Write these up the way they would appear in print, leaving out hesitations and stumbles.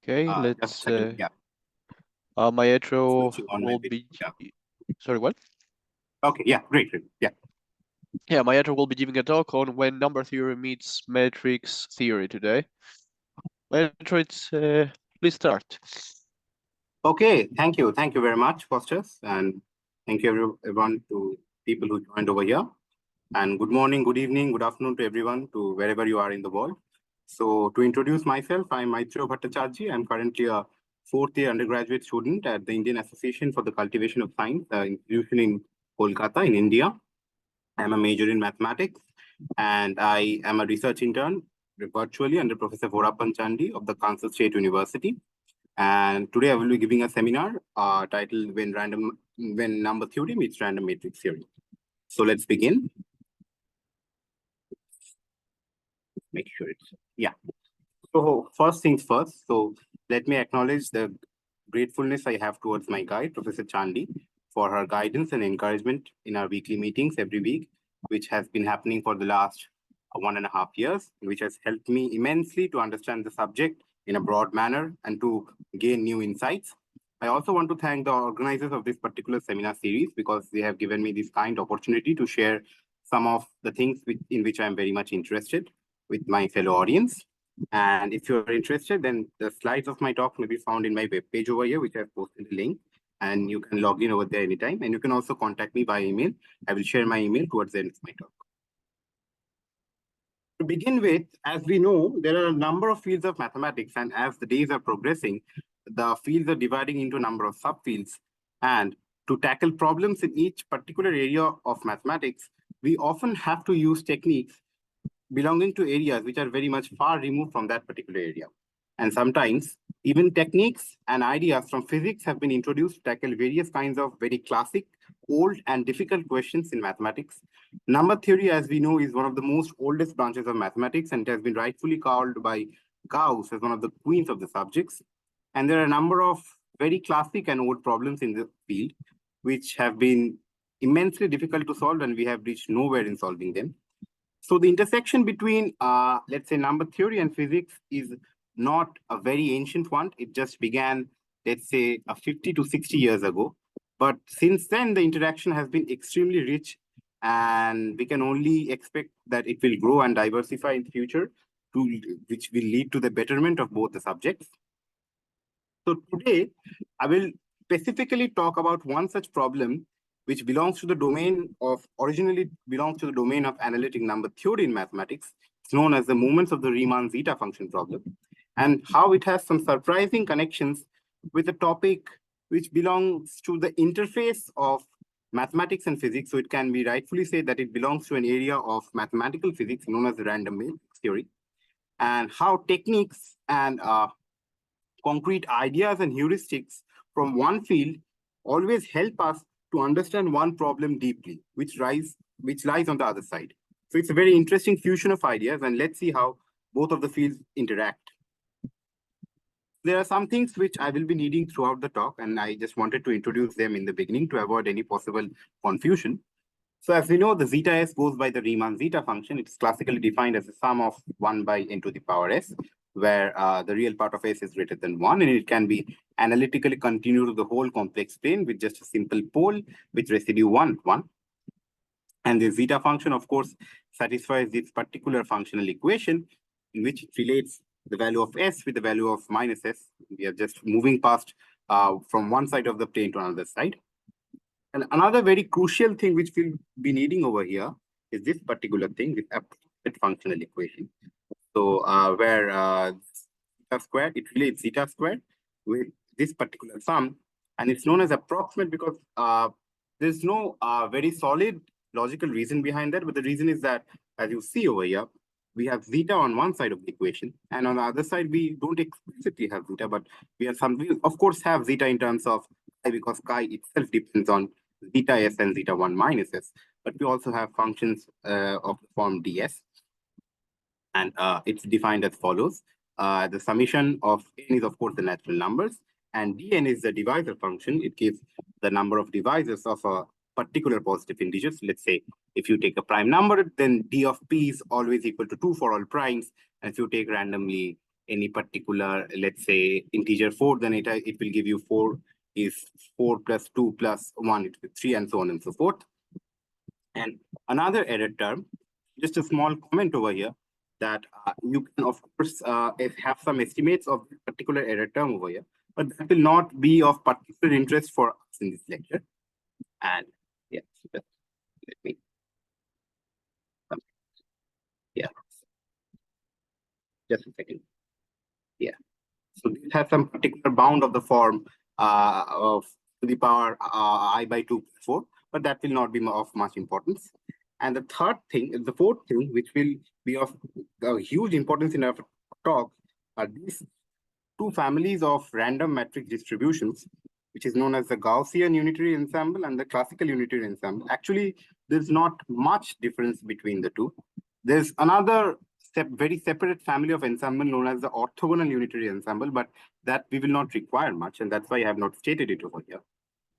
Okay, Just a let's. second. Yeah. Maitreyo Switching on my will video. be. Yeah. Sorry, what? Okay. Yeah. Great. Yeah. Yeah, Maitreyo will be giving a talk on when number theory meets matrix theory today. Maitreyo, please start. Okay. Thank you. Thank you very much, Fosters, and thank you everyone to people who joined over here. And good morning, good evening, good afternoon to everyone, to wherever you are in the world. So to introduce myself, I'm Maitreyo Bhattacharjee. I'm currently a fourth-year undergraduate student at the Indian Association for the Cultivation of Science, institution in Kolkata in India. I'm a major in mathematics, and I am a research intern virtually under Professor Vorappan Chandi of the Kansas State University. And today I will be giving a seminar titled When Number Theory Meets Random Matrix Theory. So let's begin. Make sure it's, yeah. So first things first, so let me acknowledge the gratefulness I have towards my guide, Professor Chandi, for her guidance and encouragement in our weekly meetings every week, which has been happening for the last 1.5 years, which has helped me immensely to understand the subject in a broad manner and to gain new insights. I also want to thank the organizers of this particular seminar series because they have given me this kind opportunity to share some of the things in which I'm very much interested with my fellow audience. And if you're interested, then the slides of my talk may be found in my webpage over here, which I've posted the link, and you can log in over there anytime. And you can also contact me by email. I will share my email towards the end of my talk. To begin with, as we know, there are a number of fields of mathematics, and as the days are progressing, the fields are dividing into a number of subfields. And to tackle problems in each particular area of mathematics, we often have to use techniques belonging to areas which are very much far removed from that particular area. And sometimes even techniques and ideas from physics have been introduced to tackle various kinds of very classic, old and difficult questions in mathematics. Number theory, as we know, is one of the most oldest branches of mathematics, and it has been rightfully called by Gauss as one of the queens of the subjects. And there are a number of very classic and old problems in the field, which have been immensely difficult to solve, and we have reached nowhere in solving them. So the intersection between, let's say, number theory and physics is not a very ancient one. It just began, let's say, 50 to 60 years ago. But since then, the interaction has been extremely rich, and we can only expect that it will grow and diversify in the future, which will lead to the betterment of both the subjects. So today, I will specifically talk about one such problem which originally belongs to the domain of analytic number theory in mathematics. It's known as the moments of the Riemann zeta function problem, and how it has some surprising connections with a topic which belongs to the interface of mathematics and physics. So it can be rightfully said that it belongs to an area of mathematical physics known as the random matrix theory, and how techniques and concrete ideas and heuristics from one field always help us to understand one problem deeply, which lies on the other side. So it's a very interesting fusion of ideas, and let's see how both of the fields interact. There are some things which I will be needing throughout the talk, and I just wanted to introduce them in the beginning to avoid any possible confusion. So as we know, the zeta s goes by the Riemann zeta function. It's classically defined as the sum of 1 by n to the power s, where the real part of s is greater than 1, and it can be analytically continued to the whole complex plane with just a simple pole with residue 1, 1. And the zeta function, of course, satisfies this particular functional equation in which it relates the value of s with the value of minus s. We are just moving past from one side of the plane to another side. And another very crucial thing which we'll be needing over here is this particular thing, this approximate functional equation. So where zeta squared, it relates zeta squared with this particular sum, and it's known as approximate because there's no very solid logical reason behind that, but the reason is that, as you see over here, we have zeta on one side of the equation, and on the other side, we don't explicitly have zeta, but we of course have zeta in terms of chi, because chi itself depends on zeta s and zeta 1 minus s, but we also have functions of the form ds, and it's defined as follows. The summation of n is, of course, the natural numbers, and dn is the divisor function. It gives the number of divisors of a particular positive integer. So let's say if you take a prime number, then d of p is always equal to 2 for all primes. And if you take randomly any particular, let's say, integer 4, then it will give you 4 is 4 plus 2 plus 1, it will be 3, and so on and so forth. And another error term, just a small comment over here, that you can, of course, have some estimates of this particular error term over here, but that will not be of particular interest for us in this lecture. And yeah, let me, yeah, just a second. Yeah, so this has some particular bound of the form of to the power I by 2 plus 4, but that will not be of much importance. And the fourth thing, which will be of huge importance in our talk, are these two families of random matrix distributions, which is known as the Gaussian unitary ensemble and the classical unitary ensemble. Actually, there's not much difference between the two. There's another very separate family of ensemble known as the orthogonal unitary ensemble, but that we will not require much, and that's why I have not stated it over here.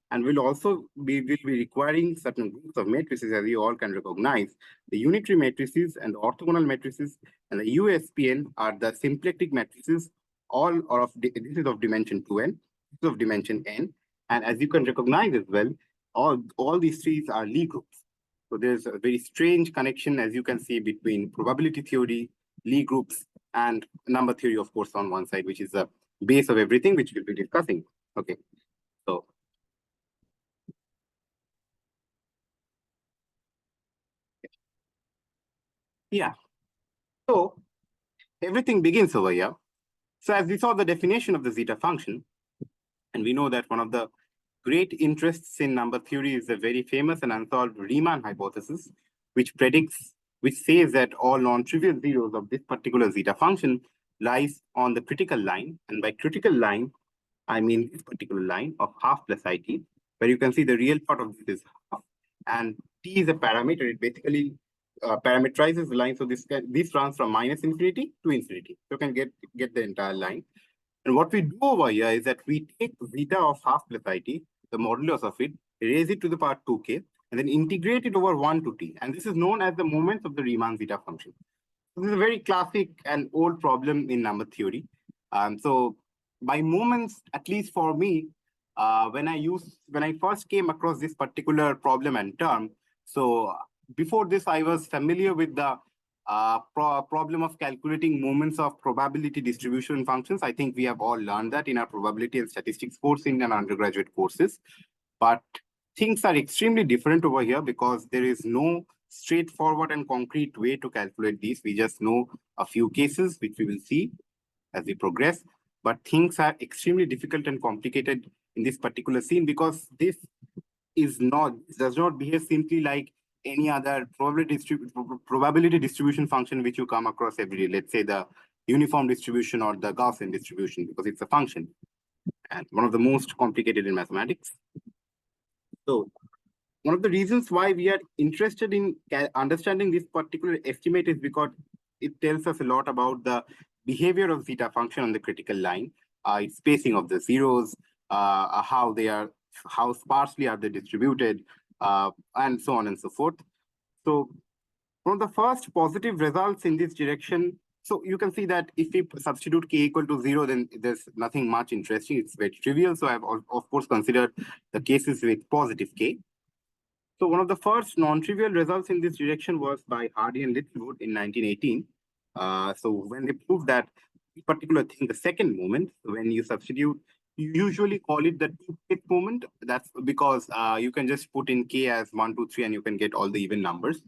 And we'll be requiring certain groups of matrices, as you all can recognize. The unitary matrices and the orthogonal matrices and the USPN are the symplectic matrices. All are of this is of dimension 2n, this is of dimension n. And as you can recognize as well, all these trees are Lie groups. So there's a very strange connection, as you can see, between probability theory, Lie groups, and number theory, of course, on one side, which is the base of everything, which we'll be discussing. Okay, so yeah, so everything begins over here. So as we saw the definition of the zeta function, and we know that one of the great interests in number theory is the very famous and unsolved Riemann hypothesis, which says that all non-trivial zeros of this particular zeta function lies on the critical line. And by critical line, I mean this particular line of half plus it, where you can see the real part of this is half. And t is a parameter. It basically parameterizes the line. So this runs from minus infinity to infinity. So you can get the entire line. And what we do over here is that we take zeta of half plus it, the modulus of it, raise it to the power 2k, and then integrate it over 1 to t. And this is known as the moments of the Riemann zeta function. So this is a very classic and old problem in number theory. So by moments, at least for me, when I first came across this particular problem and term, so before this, I was familiar with the problem of calculating moments of probability distribution functions. I think we have all learned that in our probability and statistics course in our undergraduate courses. But things are extremely different over here because there is no straightforward and concrete way to calculate these. We just know a few cases, which we will see as we progress. But things are extremely difficult and complicated in this particular scene because this does not behave simply like any other probability distribution function which you come across every day. Let's say the uniform distribution or the Gaussian distribution, because it's a function and one of the most complicated in mathematics. So one of the reasons why we are interested in understanding this particular estimate is because it tells us a lot about the behavior of zeta function on the critical line, its spacing of the zeros, how sparsely are they distributed, and so on and so forth. So one of the first positive results in this direction, so you can see that if we substitute k equal to 0, then there's nothing much interesting. It's very trivial. So I've of course considered the cases with positive k. So one of the first non-trivial results in this direction was by Hardy and Littlewood in 1918. So when they proved that particular thing, the second moment, when you substitute, you usually call it the 2kth moment. That's because you can just put in k as 1, 2, 3, and you can get all the even numbers.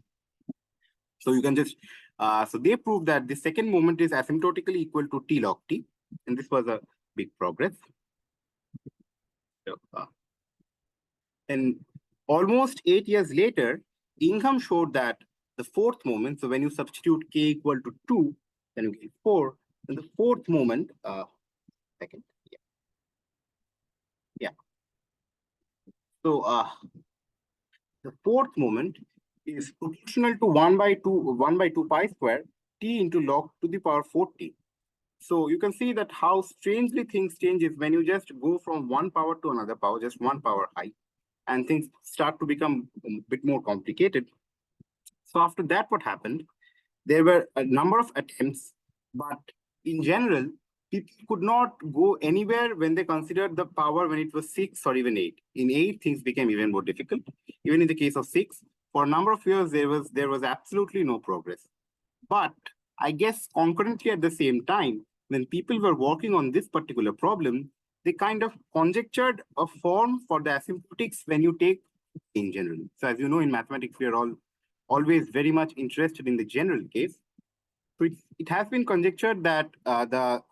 So you can just, so they proved that the second moment is asymptotically equal to t log t. And this was a big progress. So, and almost 8 years later, Ingham showed that the fourth moment, so when you substitute k equal to 2, then you get 4. And the fourth moment, yeah. So the fourth moment is proportional to 1 by 2 pi square t into log to the power 4t. So you can see that how strangely things change is when you just go from one power to another power, just one power high, and things start to become a bit more complicated. So after that, what happened? There were a number of attempts, but in general, people could not go anywhere when they considered the power when it was 6 or even 8. In 8, things became even more difficult. Even in the case of 6, for a number of years, there was absolutely no progress. But I guess concurrently at the same time, when people were working on this particular problem, they kind of conjectured a form for the asymptotics when you take in general. So as you know, in mathematics, we are all always very much interested in the general case. So it has been conjectured that the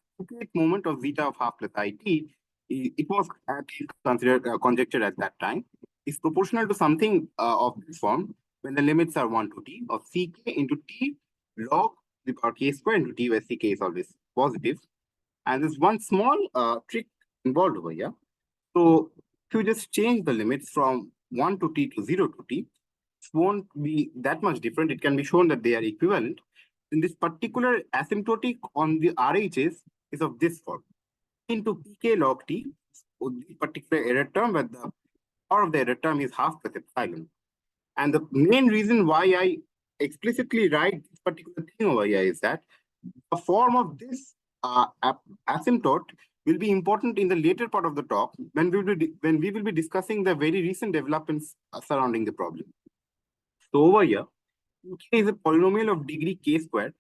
moment of zeta of half plus it, it was at least considered conjectured at that time, is proportional to something of this form when the limits are 1 to t of ck into t log the power k square into t, where ck is always positive. And there's one small trick involved over here. So if you just change the limits from 1 to t to 0 to t, it won't be that much different. It can be shown that they are equivalent. In this particular asymptotic on the RHS is of this form. Into pk log t, so this particular error term, where the power of the error term is half plus epsilon. And the main reason why I explicitly write this particular thing over here is that the form of this asymptote will be important in the later part of the talk when we will be discussing the very recent developments surrounding the problem. So over here, k is a polynomial of degree k squared.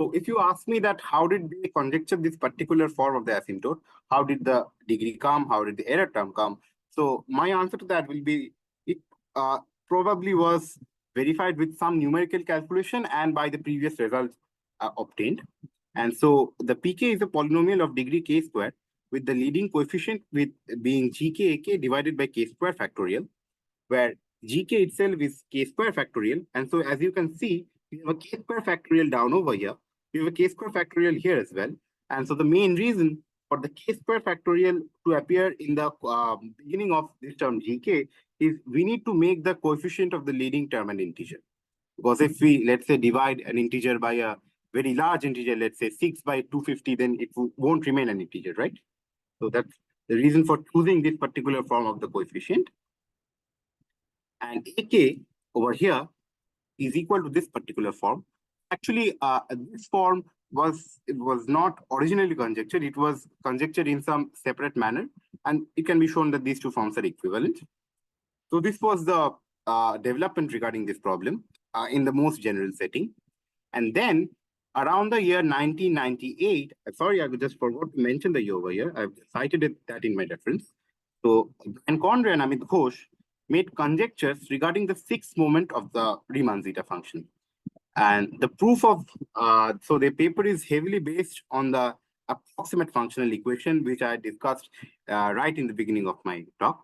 So if you ask me that how did they conjecture this particular form of the asymptote, how did the degree come, how did the error term come? So my answer to that will be it probably was verified with some numerical calculation and by the previous results obtained. And so the pk is a polynomial of degree k squared with the leading coefficient with being gk divided by k square factorial, where gk itself is k square factorial. And so as you can see, we have a k square factorial down over here. We have a k square factorial here as well. And so the main reason for the k square factorial to appear in the beginning of this term gk is we need to make the coefficient of the leading term an integer. Because if we, let's say, divide an integer by a very large integer, let's say 6 by 250, then it won't remain an integer, right? So that's the reason for choosing this particular form of the coefficient. And AK over here is equal to this particular form. Actually, this form was not originally conjectured. It was conjectured in some separate manner, and it can be shown that these two forms are equivalent. So this was the development regarding this problem in the most general setting. And then around the year 1998, sorry, I just forgot to mention the year over here. I've cited that in my reference. So Brian Conroy and Amit Ghosh made conjectures regarding the sixth moment of the Riemann zeta function. And the proof of, so the paper is heavily based on the approximate functional equation, which I discussed right in the beginning of my talk.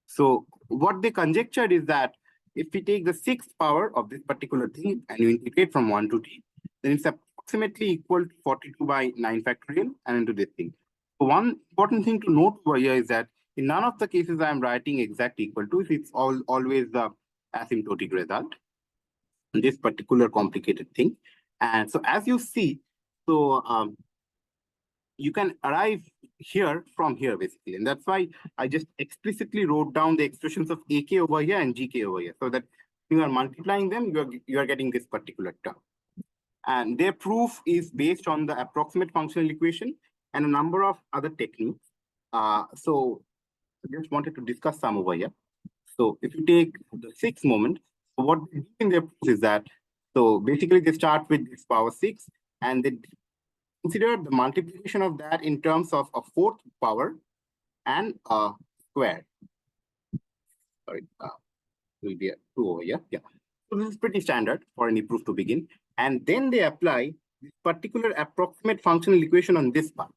So what they conjectured is that if we take the sixth power of this particular thing and you integrate from 1 to t, then it's approximately equal to 42 by 9 factorial and into this thing. So one important thing to note over here is that in none of the cases I'm writing exact equal to, it's always the asymptotic result, this particular complicated thing. And so as you see, so you can arrive here from here basically. And that's why I just explicitly wrote down the expressions of AK over here and GK over here, so that you are multiplying them, you are getting this particular term. And their proof is based on the approximate functional equation and a number of other techniques. So I just wanted to discuss some over here. So if you take the sixth moment, so what they do in their proof is that, so basically they start with this power 6 and they consider the multiplication of that in terms of a fourth power and a square. Sorry, will be a 2 over here. Yeah. So this is pretty standard for any proof to begin. And then they apply this particular approximate functional equation on this part.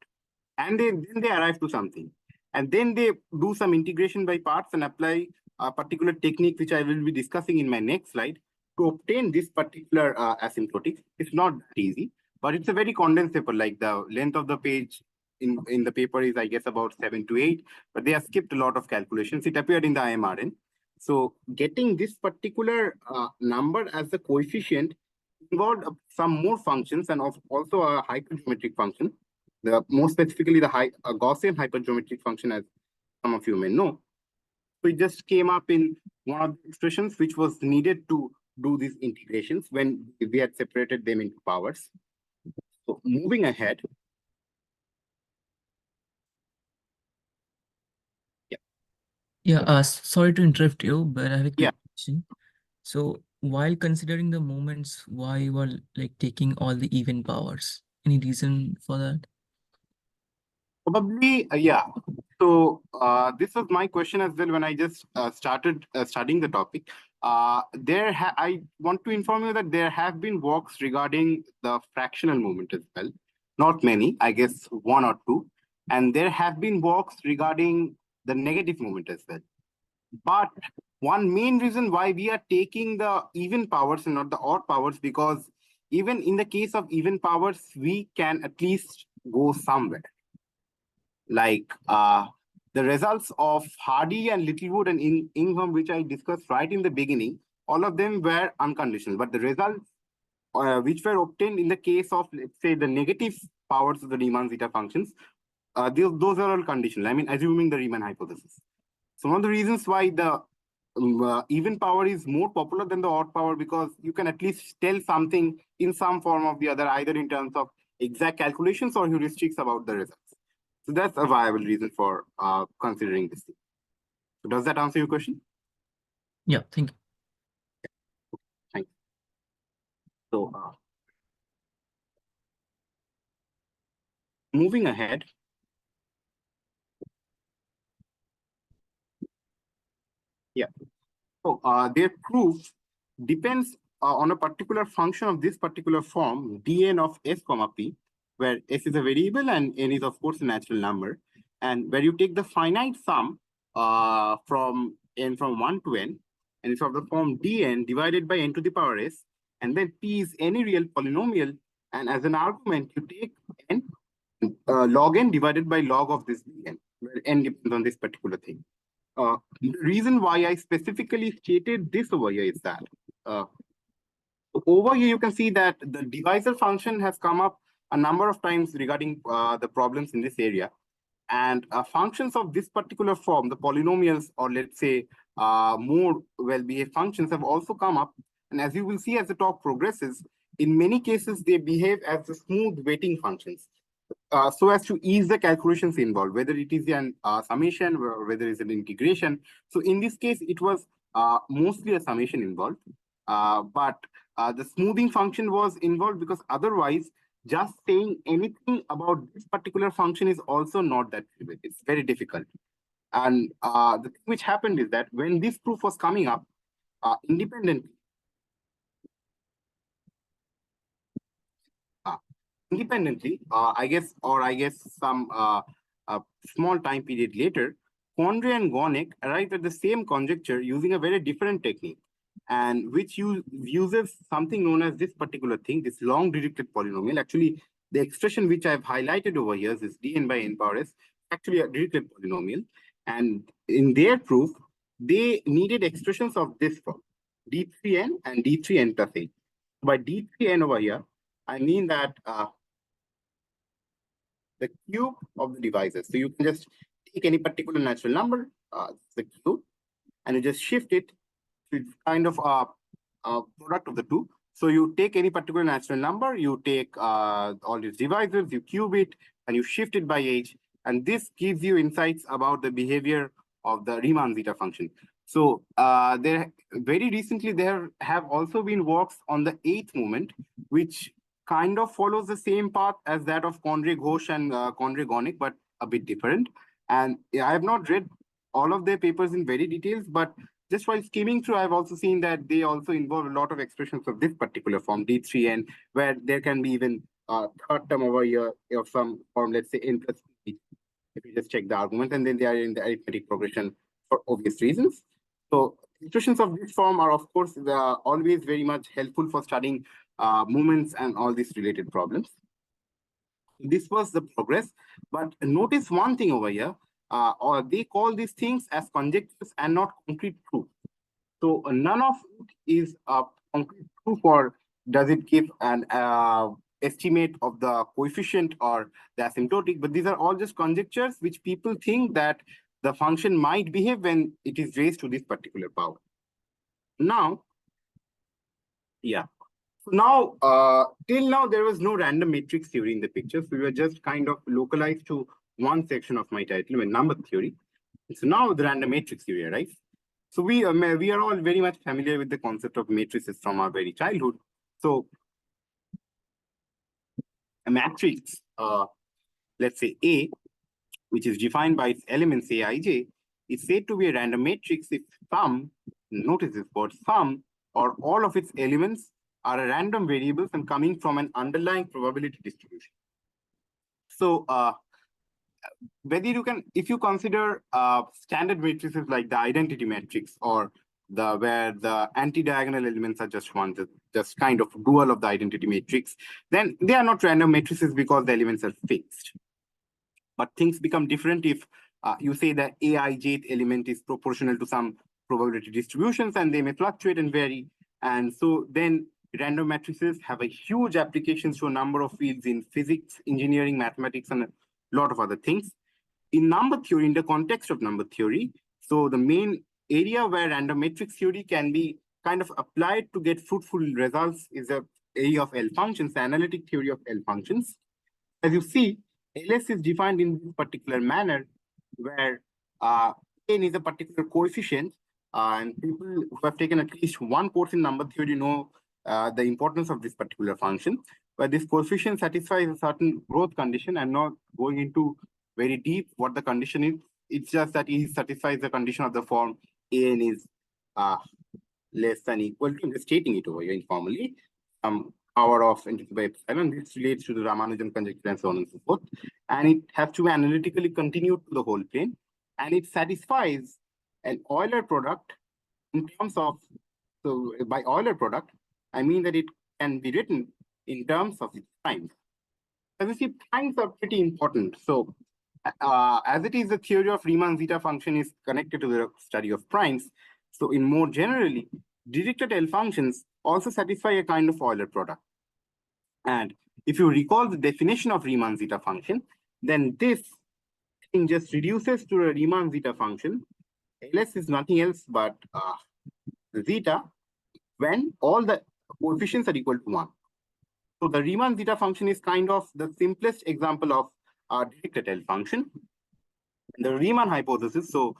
And then they arrive to something. And then they do some integration by parts and apply a particular technique, which I will be discussing in my next slide, to obtain this particular asymptotic. It's not that easy, but it's a very condensed paper. Like the length of the page in the paper is, I guess, about 7 to 8, but they have skipped a lot of calculations. It appeared in the IMRN. So getting this particular number as the coefficient involved some more functions and also a hypergeometric function. More specifically, the Gaussian hypergeometric function, as some of you may know. So it just came up in one of the expressions which was needed to do these integrations when we had separated them into powers. So moving ahead, Yeah, sorry to interrupt you, but I have a Yeah. quick question. So while considering the moments, why you are like taking all the even powers? Any reason for that? Probably, yeah. So this was my question as well when I just started studying the topic. I want to inform you that there have been works regarding the fractional movement as well. Not many, I guess one or two. And there have been works regarding the negative movement as well. But one main reason why we are taking the even powers and not the odd powers, because even in the case of even powers, we can at least go somewhere. Like the results of Hardy and Littlewood and Ingham, which I discussed right in the beginning, all of them were unconditional. But the results which were obtained in the case of, let's say, the negative powers of the Riemann zeta functions, those are all conditional. I mean, assuming the Riemann hypothesis. So one of the reasons why the even power is more popular than the odd power, because you can at least tell something in some form of the other, either in terms of exact calculations or heuristics about the results. So that's a viable reason for considering this thing. So does that answer your question? Yeah, thank you. Thanks. So moving ahead. Yeah. So their proof depends on a particular function of this particular form, dn of s comma p, where s is a variable and n is, of course, a natural number. And where you take the finite sum from n from 1 to n, and it's of the form dn divided by n to the power s, and then p is any real polynomial, and as an argument, you take n log n divided by log of this dn, where n depends on this particular thing. The reason why I specifically stated this over here is that over here you can see that the divisor function has come up a number of times regarding the problems in this area. And functions of this particular form, the polynomials, or let's say more well-behaved functions, have also come up. And as you will see as the talk progresses, in many cases, they behave as the smooth weighting functions. So as to ease the calculations involved, whether it is an summation or whether it's an integration. So in this case, it was mostly a summation involved. But the smoothing function was involved, because otherwise, just saying anything about this particular function is also not that trivial. It's very difficult. And the thing which happened is that when this proof was coming up independently, I guess some small time period later, Condrey and Gornick arrived at the same conjecture using a very different technique, and which uses something known as this particular thing, this long Dirichlet polynomial. Actually, the expression which I've highlighted over here is dn by n power s, actually a Dirichlet polynomial. And in their proof, they needed expressions of this form, d3n and d3n plus 8. By d3n over here, I mean that the cube of the divisors. So you can just take any particular natural number, the cube, and you just shift it to kind of a product of the two. So you take any particular natural number, you take all these divisors, you cube it, and you shift it by h. And this gives you insights about the behavior of the Riemann zeta function. So there very recently there have also been works on the eighth moment, which kind of follows the same path as that of Condrey Ghosh and Condrey Gornick, but a bit different. And I have not read all of their papers in very details, but just while skimming through, I've also seen that they also involve a lot of expressions of this particular form, D3n, where there can be even a third term over here of some form, let's say n plus p, if you just check the argument, and then they are in the arithmetic progression for obvious reasons. So expressions of this form are, of course, always very much helpful for studying movements and all these related problems. This was the progress, but notice one thing over here, or they call these things as conjectures and not concrete proof. So none of it is a concrete proof, or does it give an estimate of the coefficient or the asymptotic, but these are all just conjectures which people think that the function might behave when it is raised to this particular power. Now, yeah. So now, till now, there was no random matrix theory in the picture. So we were just kind of localized to one section of my title, number theory. So now the random matrix theory arrives. So we are all very much familiar with the concept of matrices from our very childhood. So a matrix, let's say A, which is defined by its elements Aij, is said to be a random matrix if some, notice this word, some or all of its elements are random variables and coming from an underlying probability distribution. So whether you can, if you consider standard matrices like the identity matrix or where the anti-diagonal elements are just kind of dual of the identity matrix, then they are not random matrices because the elements are fixed. But things become different if you say that Aij element is proportional to some probability distributions and they may fluctuate and vary. And so then random matrices have a huge applications to a number of fields in physics, engineering, mathematics, and a lot of other things. In number theory, in the context of number theory, so the main area where random matrix theory can be kind of applied to get fruitful results is the area of L functions, the analytic theory of L functions. As you see, LS is defined in this particular manner, where n is a particular coefficient, and people who have taken at least one course in number theory know the importance of this particular function, where this coefficient satisfies a certain growth condition. I'm not going into very deep what the condition is. It's just that it satisfies the condition of the form an is less than equal to, I'm just stating it over here informally, power of n by epsilon. This relates to the Ramanujan conjecture and so on and so forth. And it has to be analytically continued to the whole plane. And it satisfies an Euler product in terms of, so by Euler product, I mean that it can be written in terms of its primes. As you see, primes are pretty important. So as it is, the theory of Riemann zeta function is connected to the study of primes. So in more generally, directed L functions also satisfy a kind of Euler product. And if you recall the definition of Riemann zeta function, then this thing just reduces to a Riemann zeta function. LS is nothing else but zeta when all the coefficients are equal to 1. So the Riemann zeta function is kind of the simplest example of our directed L function. The Riemann hypothesis, so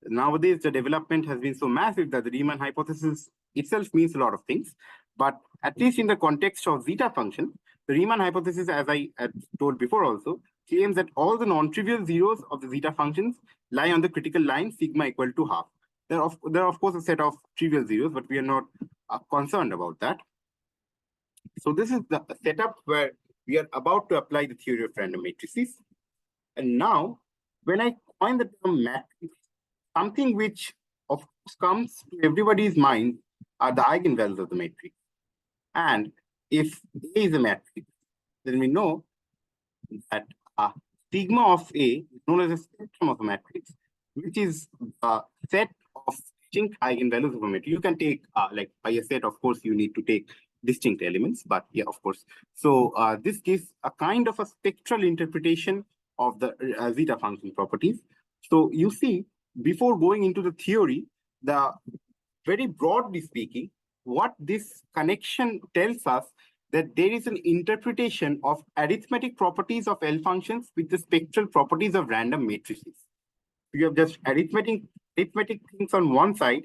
nowadays the development has been so massive that the Riemann hypothesis itself means a lot of things. But at least in the context of zeta function, the Riemann hypothesis, as I had told before also, claims that all the non-trivial zeros of the zeta functions lie on the critical line sigma equal to half. There are of course a set of trivial zeros, but we are not concerned about that. So this is the setup where we are about to apply the theory of random matrices. And now, when I coin the term matrix, something which of course comes to everybody's mind are the eigenvalues of the matrix. And if A is a matrix, then we know that sigma of A is known as a spectrum of a matrix, which is a set of distinct eigenvalues of a matrix. You can take, like by a set, of course, you need to take distinct elements, but yeah, of course. So this gives a kind of a spectral interpretation of the zeta function properties. So you see, before going into the theory, the very broadly speaking, what this connection tells us that there is an interpretation of arithmetic properties of L functions with the spectral properties of random matrices. You have just arithmetic things on one side,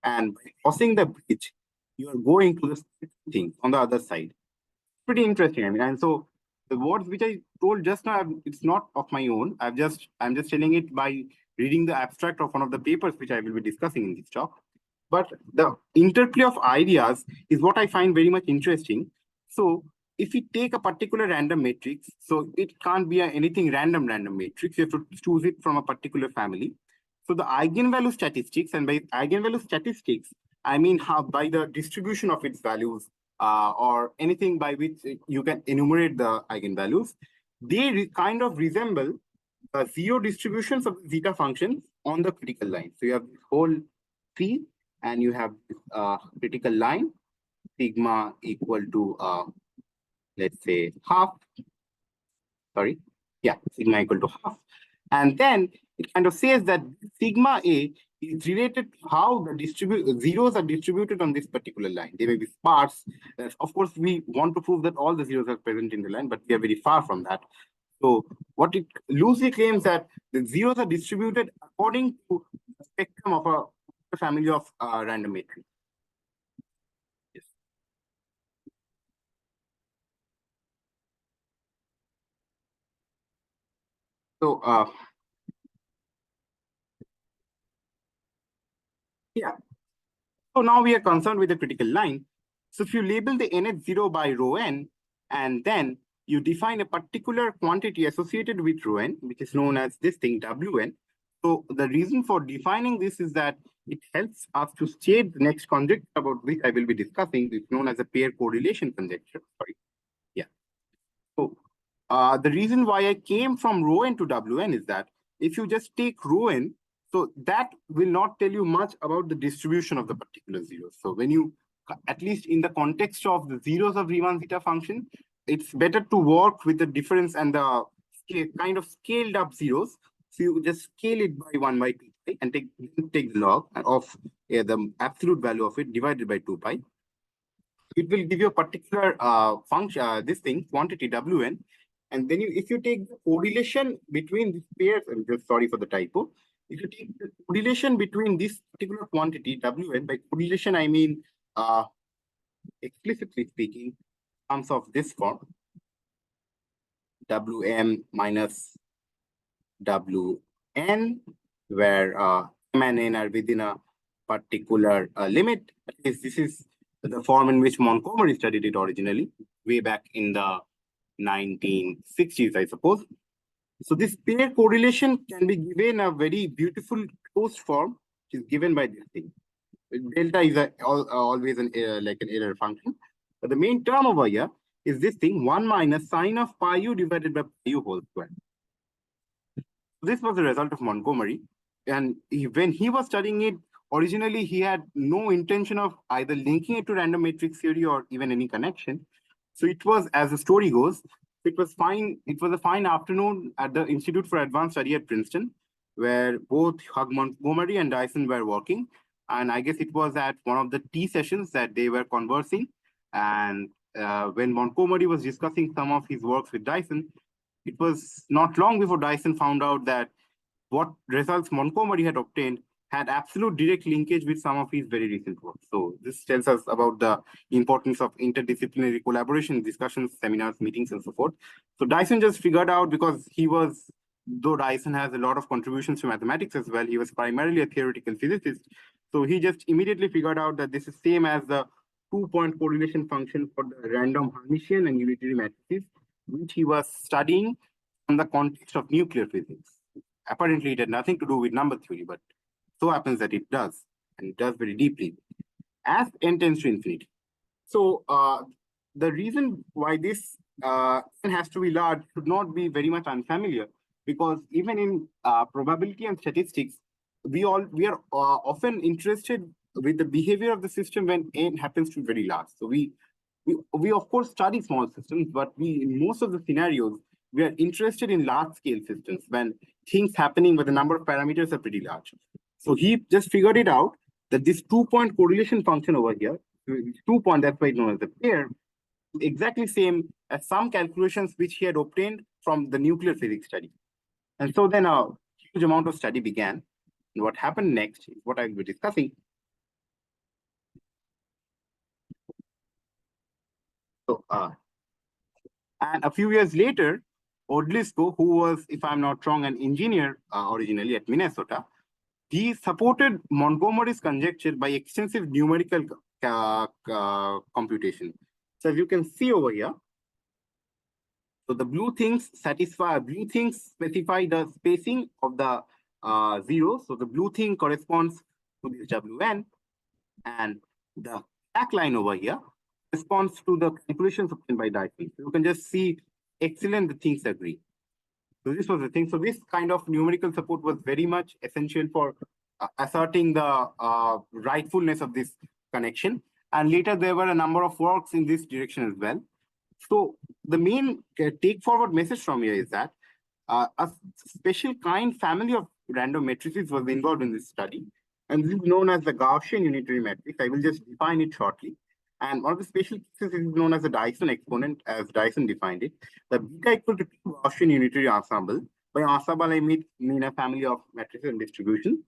and by crossing the bridge, you are going to the things on the other side. Pretty interesting. I mean, and so the words which I told just now, it's not of my own. I'm just telling it by reading the abstract of one of the papers which I will be discussing in this talk. But the interplay of ideas is what I find very much interesting. So if we take a particular random matrix, so it can't be anything random matrix. You have to choose it from a particular family. So the eigenvalue statistics, and by eigenvalue statistics, I mean how by the distribution of its values or anything by which you can enumerate the eigenvalues, they kind of resemble the zero distributions of the zeta functions on the critical line. So you have this whole C, and you have critical line, sigma equal to, let's say, half. Sorry. Yeah, sigma equal to half. And then it kind of says that sigma A is related to how the zeros are distributed on this particular line. They may be sparse. Of course, we want to prove that all the zeros are present in the line, but we are very far from that. So what it loosely claims that the zeros are distributed according to the spectrum of a family of random matrices. Yes. So yeah. So now we are concerned with the critical line. So if you label the nth zero by rho n, and then you define a particular quantity associated with rho n, which is known as this thing wn. So the reason for defining this is that it helps us to state the next conjecture about which I will be discussing. It's known as a pair correlation conjecture. Sorry. Yeah. So the reason why I came from rho n to wn is that if you just take rho n, so that will not tell you much about the distribution of the particular zeros. So when you, at least in the context of the zeros of Riemann zeta function, it's better to work with the difference and the kind of scaled up zeros. So you just scale it by 1 by 2 pi and take the log of the absolute value of it divided by 2 pi. It will give you a particular function, this thing, quantity Wn. And then if you take the correlation between these pairs, I'm just sorry for the typo. If you take the correlation between this particular quantity Wn, by correlation, I mean, explicitly speaking, terms of this form, Wm minus Wn, where m and n are within a particular limit. At least this is the form in which Montgomery studied it originally, way back in the 1960s, I suppose. So this pair correlation can be given a very beautiful closed form, which is given by this thing. Delta is always an like an error function. But the main term over here is this thing, 1 minus sine of pi u divided by pi u whole square. This was the result of Montgomery. And when he was studying it, originally he had no intention of either linking it to random matrix theory or even any connection. So it was, as the story goes, it was fine. It was a fine afternoon at the Institute for Advanced Study at Princeton, where both Hugh Montgomery and Dyson were working. And I guess it was at one of the tea sessions that they were conversing. And when Montgomery was discussing some of his works with Dyson, it was not long before Dyson found out that what results Montgomery had obtained had absolute direct linkage with some of his very recent work. So this tells us about the importance of interdisciplinary collaboration, discussions, seminars, meetings, and so forth. So Dyson just figured out, because he was, though Dyson has a lot of contributions to mathematics as well, he was primarily a theoretical physicist. So he just immediately figured out that this is same as the 2-point correlation function for the random Hermitian and unitary matrices, which he was studying in the context of nuclear physics. Apparently, it had nothing to do with number theory, but so happens that it does, and it does very deeply, as n tends to infinity. So the reason why this n has to be large should not be very much unfamiliar, because even in probability and statistics, we are often interested with the behavior of the system when n happens to be very large. So we of course study small systems, but in most of the scenarios, we are interested in large scale systems when things happening where the number of parameters are pretty large. So he just figured it out that this 2-point correlation function over here, 2-point, that's why it's known as the pair, exactly same as some calculations which he had obtained from the nuclear physics study. And so then a huge amount of study began. And what happened next is what I will be discussing. So, and a few years later, Odlyzko, who was, if I'm not wrong, an engineer originally at Minnesota, he supported Montgomery's conjecture by extensive numerical computation. So as you can see over here, so the blue things specify the spacing of the zeros. So the blue thing corresponds to this Wn, and the black line over here responds to the calculations obtained by Dyson. So you can just see, excellent, the things agree. So this was the thing. So this kind of numerical support was very much essential for asserting the rightfulness of this connection. And later there were a number of works in this direction as well. So the main take forward message from here is that a special kind family of random matrices was involved in this study. And this is known as the Gaussian unitary matrix. I will just define it shortly. And one of the special cases is known as the Dyson exponent, as Dyson defined it. The beta equal to 2 Gaussian unitary ensemble. By ensemble, I mean a family of matrices and distribution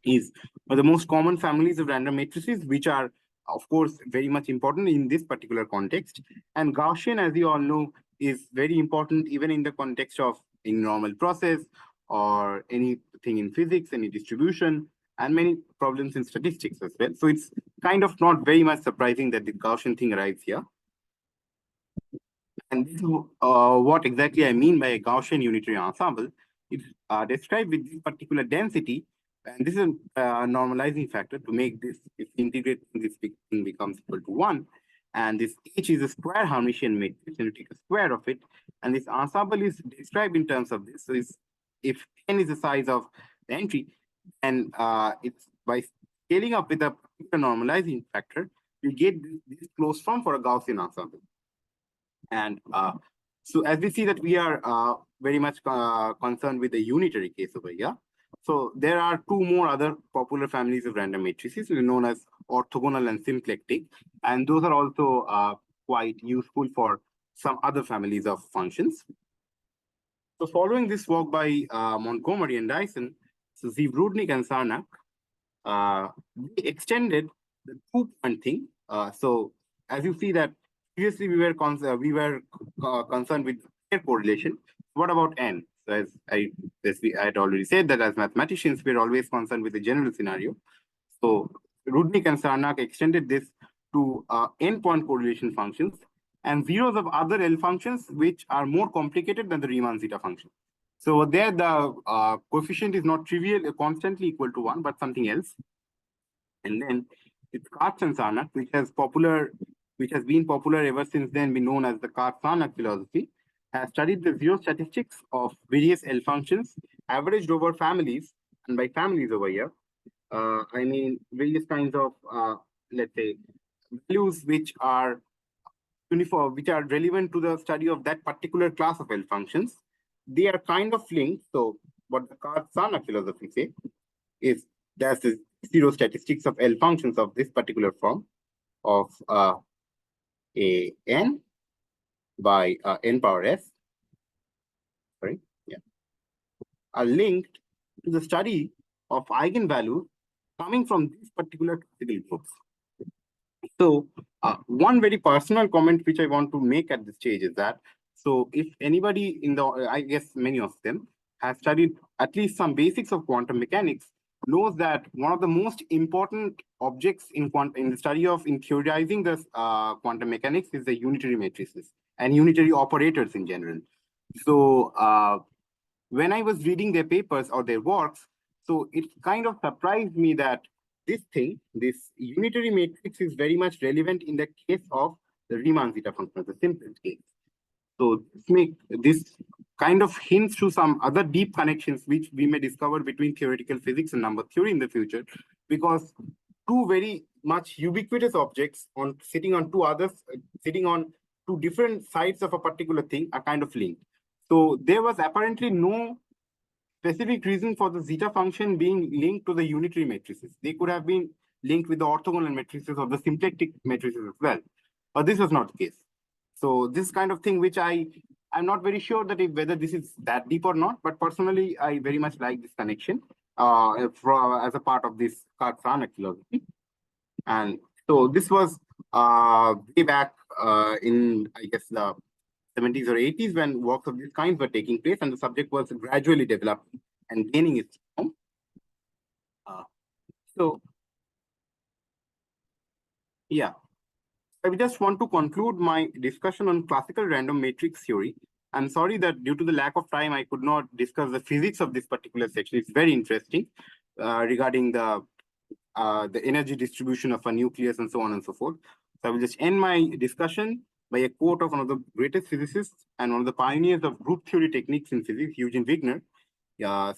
is one of the most common families of random matrices, which are, of course, very much important in this particular context. And Gaussian, as you all know, is very important even in the context of in normal process or anything in physics, any distribution, and many problems in statistics as well. So it's kind of not very much surprising that the Gaussian thing arrives here. And this is what exactly I mean by a Gaussian unitary ensemble. It's described with this particular density, and this is a normalizing factor to make this, if integrate this thing becomes equal to 1. And this H is a square Hermitian matrix, and you take a square of it. And this ensemble is described in terms of this. So if n is the size of the entry, and it's by scaling up with a normalizing factor, you get this closed form for a Gaussian ensemble. And so as we see that we are very much concerned with the unitary case over here. So there are two more other popular families of random matrices known as orthogonal and symplectic. And those are also quite useful for some other families of functions. So following this work by Montgomery and Dyson, so Rudnick and Sarnak, we extended the 2-point thing. So as you see that previously we were concerned with pair correlation. What about n? So as I had already said that as mathematicians we're always concerned with the general scenario. So Rudnick and Sarnak extended this to n-point correlation functions and zeros of other L functions which are more complicated than the Riemann zeta function. So there the coefficient is not trivial, constantly equal to 1, but something else. And then it's Katz and Sarnak, which has been popular ever since then, been known as the Katz-Sarnak philosophy, has studied the zero statistics of various L functions averaged over families, and by families over here, I mean various kinds of, let's say, values which are uniform, which are relevant to the study of that particular class of L functions. They are kind of linked. So what the Katz-Sarnak philosophy say is there's the zero statistics of L functions of this particular form of a n by n power s, are linked to the study of eigenvalues coming from these particular classical groups. So one very personal comment which I want to make at this stage is that, so if anybody in the, I guess many of them have studied at least some basics of quantum mechanics, knows that one of the most important objects in the study of theorizing this quantum mechanics is the unitary matrices and unitary operators in general. So when I was reading their papers or their works, so it kind of surprised me that this unitary matrix is very much relevant in the case of the Riemann zeta function, the simplest case. So this kind of hints to some other deep connections which we may discover between theoretical physics and number theory in the future, because two very much ubiquitous objects sitting on two different sides of a particular thing are kind of linked. So there was apparently no specific reason for the zeta function being linked to the unitary matrices. They could have been linked with the orthogonal matrices or the symplectic matrices as well, but this was not the case. So this kind of thing which I'm not very sure that whether this is that deep or not, but personally I very much like this connection as a part of this Katz-Sarnak philosophy. And so this was way back in, I guess, the 70s or 80s when works of these kinds were taking place, and the subject was gradually developing and gaining its form. So yeah, I just want to conclude my discussion on classical random matrix theory. I'm sorry that due to the lack of time, I could not discuss the physics of this particular section. It's very interesting regarding the energy distribution of a nucleus and so on and so forth. So I will just end my discussion by a quote of one of the greatest physicists and one of the pioneers of group theory techniques in physics, Eugene Wigner.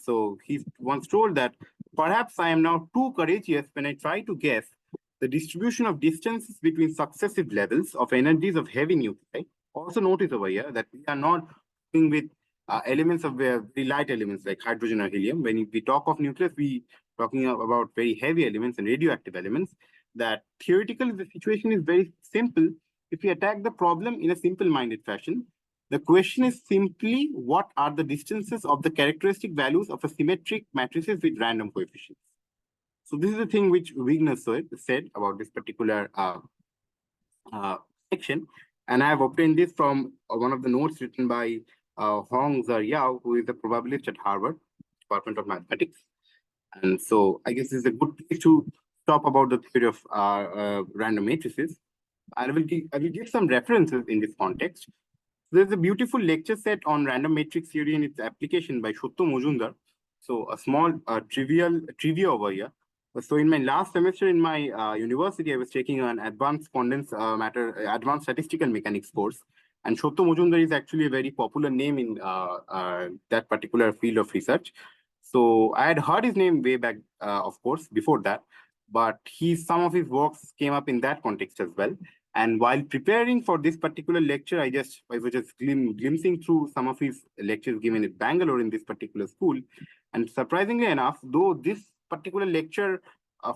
So he once told that, perhaps I am now too courageous when I try to guess the distribution of distances between successive levels of energies of heavy nuclei. Also notice over here that we are not dealing with elements of very light elements like hydrogen or helium. When we talk of nucleus, we talking about very heavy elements and radioactive elements. that theoretically the situation is very simple. If we attack the problem in a simple-minded fashion, the question is simply what are the distances of the characteristic values of a symmetric matrices with random coefficients. So this is the thing which Wigner said about this particular section. And I have obtained this from one of the notes written by Hong Yao, who is a probabilist at Harvard Department of Mathematics. And so I guess this is a good place to talk about the theory of random matrices. I will give some references in this context. There's a beautiful lecture set on random matrix theory and its application by Shotto Mojumdar. So a small trivia over here. So in my last semester in my university, I was taking an advanced advanced statistical mechanics course. And Shotto Mojumdar is actually a very popular name in that particular field of research. So I had heard his name way back, of course, before that, but some of his works came up in that context as well. And while preparing for this particular lecture, I was just glimpsing through some of his lectures given at Bangalore in this particular school. And surprisingly enough, though this particular lecture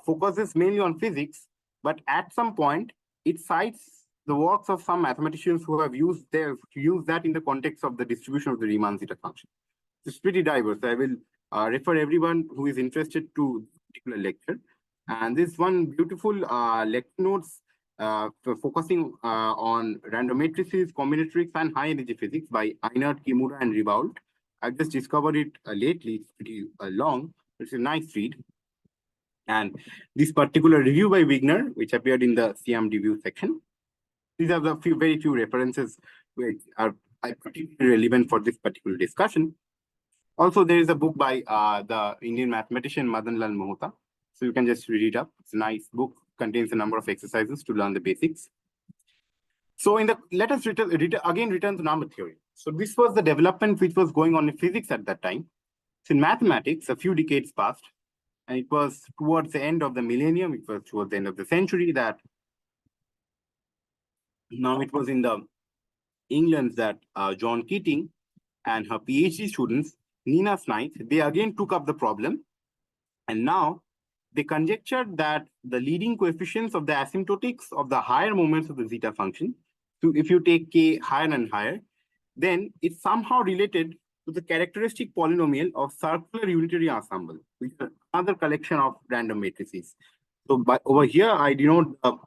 focuses mainly on physics, but at some point, it cites the works of some mathematicians who have used that in the context of the distribution of the Riemann zeta function. It's pretty diverse. I will refer everyone who is interested to this particular lecture. And this one beautiful lecture notes focusing on random matrices, combinatorics, and high energy physics by Einert, Kimura, and Ribault. I've just discovered it lately. It's pretty long. It's a nice read. And this particular review by Wigner, which appeared in the CM review section. These are the very few references which are particularly relevant for this particular discussion. Also, there is a book by the Indian mathematician Madan Lal Mohta. So you can just read it up. It's a nice book, contains a number of exercises to learn the basics. So let us again return to number theory. So this was the development which was going on in physics at that time. So in mathematics, a few decades passed, and it was towards the end of the millennium, it was towards the end of the century that now it was in the England that John Keating and her PhD students, Nina Smythe, they again took up the problem. And now they conjectured that the leading coefficients of the asymptotics of the higher moments of the zeta function, so if you take k higher and higher, then it's somehow related to the characteristic polynomial of circular unitary ensemble, which is another collection of random matrices. So over here, I denote the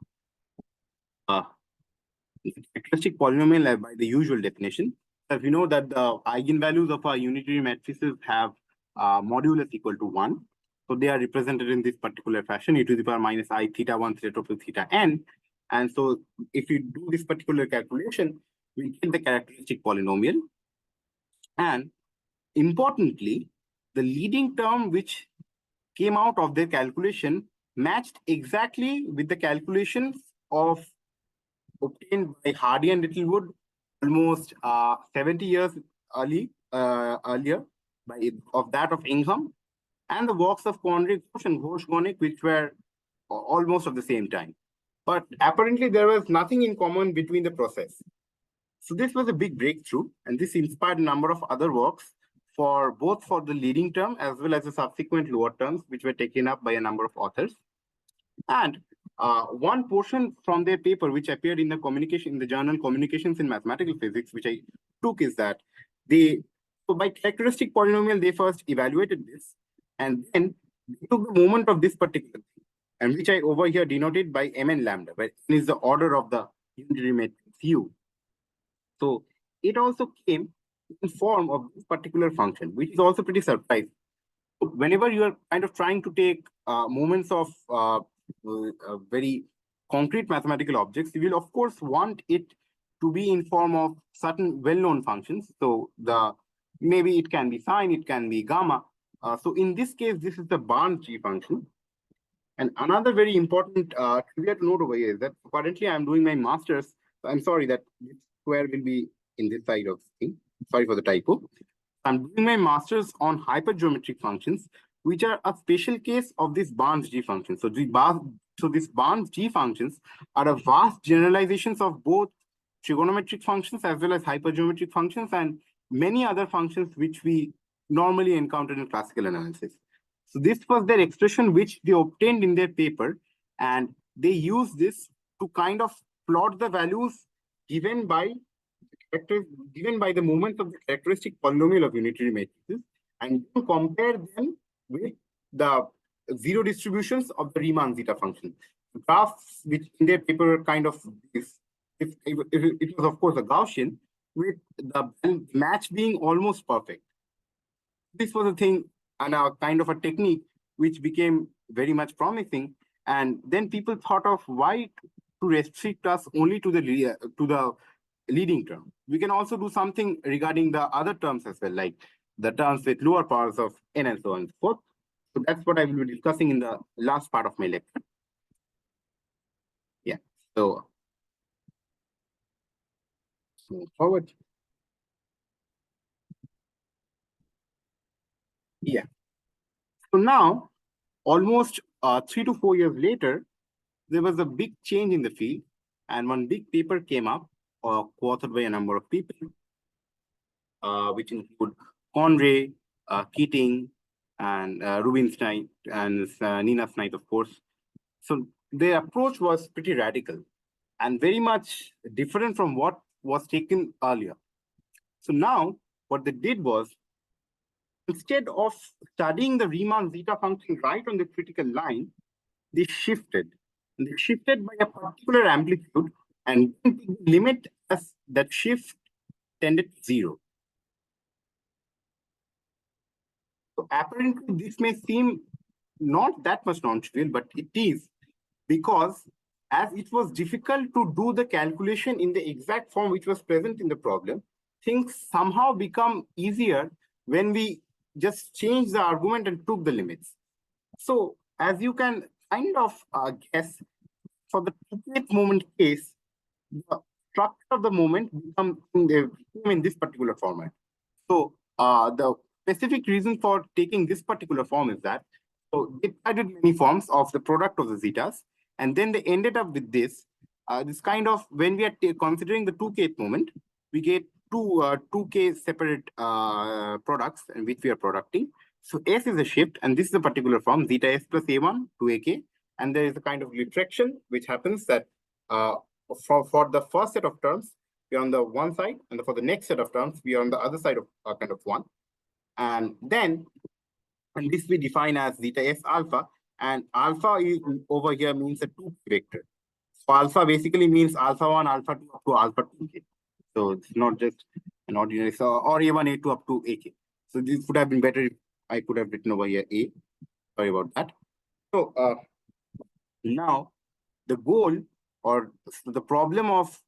characteristic polynomial by the usual definition. So if you know that the eigenvalues of our unitary matrices have modulus equal to 1. So they are represented in this particular fashion, e to the power minus I theta 1 theta 2 theta n. And so if you do this particular calculation, we get the characteristic polynomial. And importantly, the leading term which came out of their calculation matched exactly with the calculations obtained by Hardy and Littlewood almost 70 years earlier of that of Ingham, and the works of Conrad and Ghosh-Gonek, which were almost of the same time. But apparently there was nothing in common between the process. So this was a big breakthrough, and this inspired a number of other works both for the leading term as well as the subsequent lower terms, which were taken up by a number of authors. And one portion from their paper, which appeared in the journal Communications in Mathematical Physics, which I took, is that so by characteristic polynomial, they first evaluated this, and then they took the moment of this particular thing, and which I over here denoted by mn lambda, where n is the order of the unitary matrix U. So it also came in form of this particular function, which is also pretty surprising. So whenever you are kind of trying to take moments of very concrete mathematical objects, you will of course want it to be in form of certain well-known functions. So maybe it can be sine, it can be gamma. So in this case, this is the Barnes G function. And another very important trivia to note over here is that currently I'm doing my master's. So I'm sorry that this square will be in this side of the thing. Sorry for the typo. I'm doing my master's on hypergeometric functions, which are a special case of this Barnes G function. So these Barnes G functions are a vast generalizations of both trigonometric functions as well as hypergeometric functions and many other functions which we normally encounter in classical analysis. So this was their expression which they obtained in their paper, and they use this to kind of plot the values given by the moments of the characteristic polynomial of unitary matrices and compare them with the zero distributions of the Riemann zeta function. The graphs which in their paper are kind of this, it was of course a Gaussian with the match being almost perfect. This was a thing and a kind of a technique which became very much promising. And then people thought of why to restrict us only to the leading term. We can also do something regarding the other terms as well, like the terms with lower powers of n and so on and so forth. So that's what I will be discussing in the last part of my lecture. Yeah, so move forward. Yeah. So now, almost 3 to 4 years later, there was a big change in the field, and one big paper came up, co-authored by a number of people, which include Conray, Keating, and Rubinstein, and Nina Smythe, of course. So their approach was pretty radical and very much different from what was taken earlier. So now what they did was, instead of studying the Riemann zeta function right on the critical line, they shifted. They shifted by a particular amplitude and the limit as that shift tended to 0. So apparently this may seem not that much non-trivial, but it is, because as it was difficult to do the calculation in the exact form which was present in the problem, things somehow become easier when we just change the argument and took the limits. So as you can kind of guess, for the two-kth moment case, the structure of the moment became in this particular format. So the specific reason for taking this particular form is that, so they added many forms of the product of the zetas, and then they ended up with this. This kind of, when we are considering the 2kth moment, we get two 2k separate products in which we are producting. So S is a shift, and this is a particular form, zeta S plus A1 to AK. And there is a kind of retraction, which happens that for the first set of terms, we are on the one side, and for the next set of terms, we are on the other side of kind of one. And then, and this we define as zeta S alpha, and alpha is over here means a 2 vector. So alpha basically means alpha 1, alpha 2 up to alpha 2k. So it's not just an ordinary, so or A1, A2 up to AK. So this would have been better if I could have written over here A. Sorry about that. So now the goal or the problem of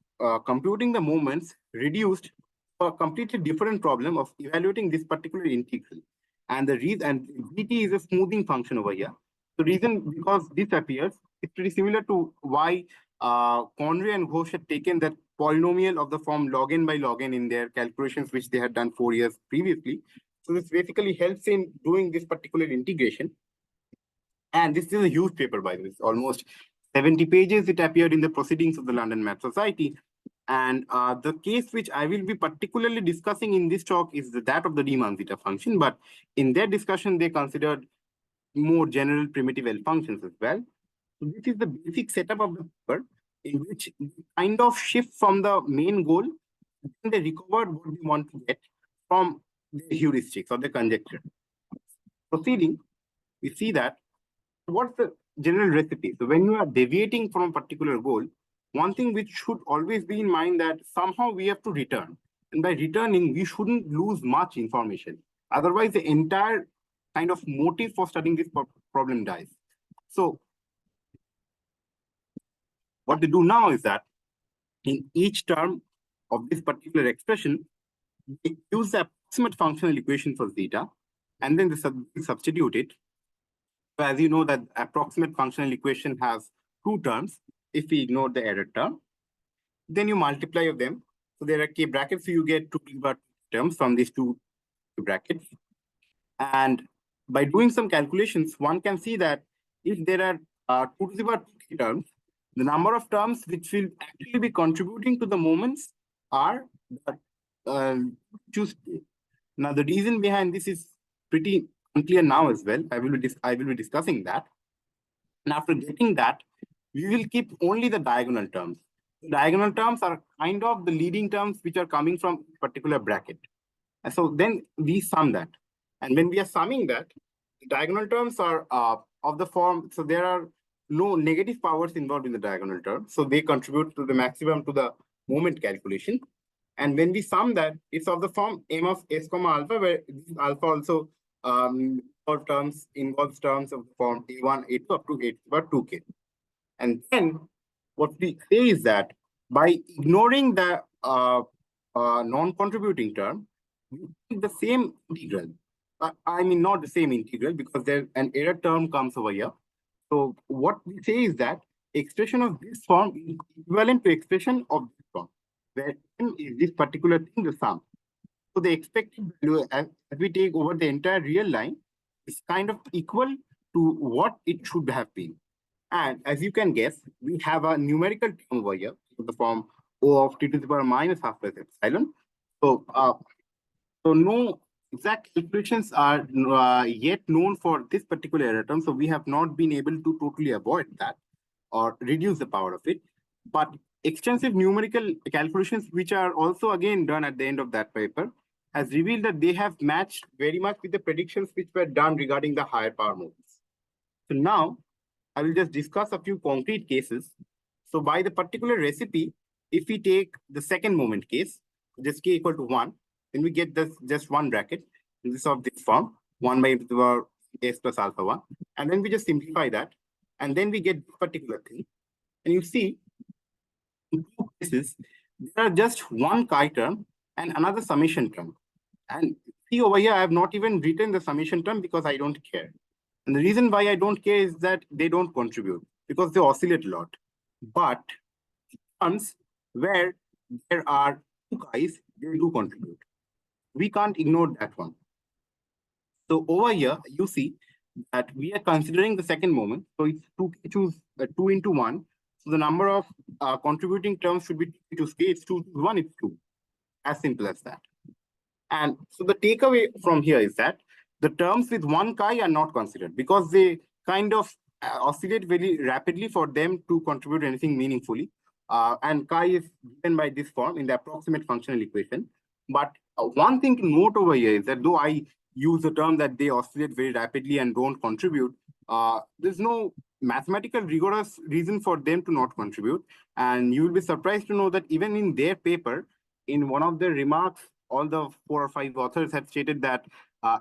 computing the moments reduced to a completely different problem of evaluating this particular integral. And the reason, and dt is a smoothing function over here. The reason, because this appears, it's pretty similar to why Conray and Ghosh had taken that polynomial of the form log n by log n in their calculations, which they had done 4 years previously. So this basically helps in doing this particular integration. And this is a huge paper, by the way. It's almost 70 pages. It appeared in the Proceedings of the London Math Society. And the case which I will be particularly discussing in this talk is that of the Riemann zeta function. But in their discussion, they considered more general primitive L functions as well. So this is the basic setup of the paper, in which they kind of shift from the main goal, and they recover what they want to get from the heuristics or the conjecture. Proceeding, we see that what's the general recipe? So when you are deviating from a particular goal, one thing which should always be in mind that somehow we have to return. And by returning, we shouldn't lose much information. Otherwise, the entire kind of motive for studying this problem dies. So what they do now is that in each term of this particular expression, they use the approximate functional equation for zeta, and then they substitute it. So as you know, that approximate functional equation has 2 terms. If we ignore the error term, then you multiply of them. So there are k brackets, so you get 2 terms from these 2 brackets. And by doing some calculations, one can see that if there are 2 to the power 2k terms, the number of terms which will actually be contributing to the moments are choose. Now the reason behind this is pretty unclear now as well. I will be discussing that. And after getting that, we will keep only the diagonal terms. Diagonal terms are kind of the leading terms which are coming from a particular bracket. And so then we sum that. And when we are summing that, the diagonal terms are of the form, so there are no negative powers involved in the diagonal term. So they contribute to the maximum to the moment calculation. And when we sum that, it's of the form m of s comma alpha, where this alpha also involves terms of the form a1, a2 up to a power 2k. And then what we say is that by ignoring the non-contributing term, we take the same integral. I mean, not the same integral, because there an error term comes over here. So what we say is that expression of this form is equivalent to expression of this form, where n is this particular thing, the sum. So the expected value as we take over the entire real line is kind of equal to what it should have been. And as you can guess, we have a numerical term over here, in the form O of t to the power minus half plus epsilon. So, so no exact calculations are yet known for this particular error term. So we have not been able to totally avoid that or reduce the power of it. But extensive numerical calculations, which are also again done at the end of that paper, has revealed that they have matched very much with the predictions which were done regarding the higher power moments. So now I will just discuss a few concrete cases. So by the particular recipe, if we take the second moment case, just k equal to 1, then we get this just one bracket, and this of this form, 1 by the power s plus alpha 1. And then we just simplify that. And then we get this particular thing. And you see, in two cases, there are just one chi term and another summation term. And see over here, I have not even written the summation term because I don't care. And the reason why I don't care is that they don't contribute because they oscillate a lot. But terms where there are two chi's, they do contribute. We can't ignore that one. So over here, you see that we are considering the second moment. So it's choose 2 into 1. So the number of contributing terms should be 2 into k. It's 2 to 1, it's 2. As simple as that. And so the takeaway from here is that the terms with one chi are not considered because they kind of oscillate very rapidly for them to contribute anything meaningfully. And chi is given by this form in the approximate functional equation. But one thing to note over here is that though I use the term that they oscillate very rapidly and don't contribute, there's no mathematical rigorous reason for them to not contribute. And you will be surprised to know that even in their paper, in one of their remarks, all the 4 or 5 authors have stated that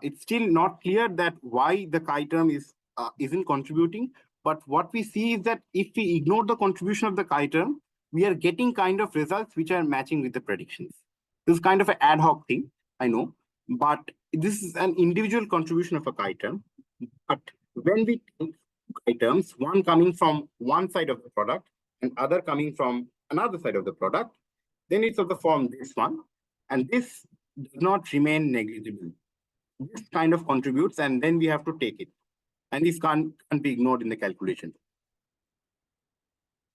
it's still not clear that why the chi term isn't contributing. But what we see is that if we ignore the contribution of the chi term, we are getting kind of results which are matching with the predictions. This is kind of an ad hoc thing, I know, but this is an individual contribution of a chi term. But when we take chi terms, one coming from one side of the product and other coming from another side of the product, then it's of the form this one. And this does not remain negligible. This kind of contributes, and then we have to take it. And this can't be ignored in the calculation.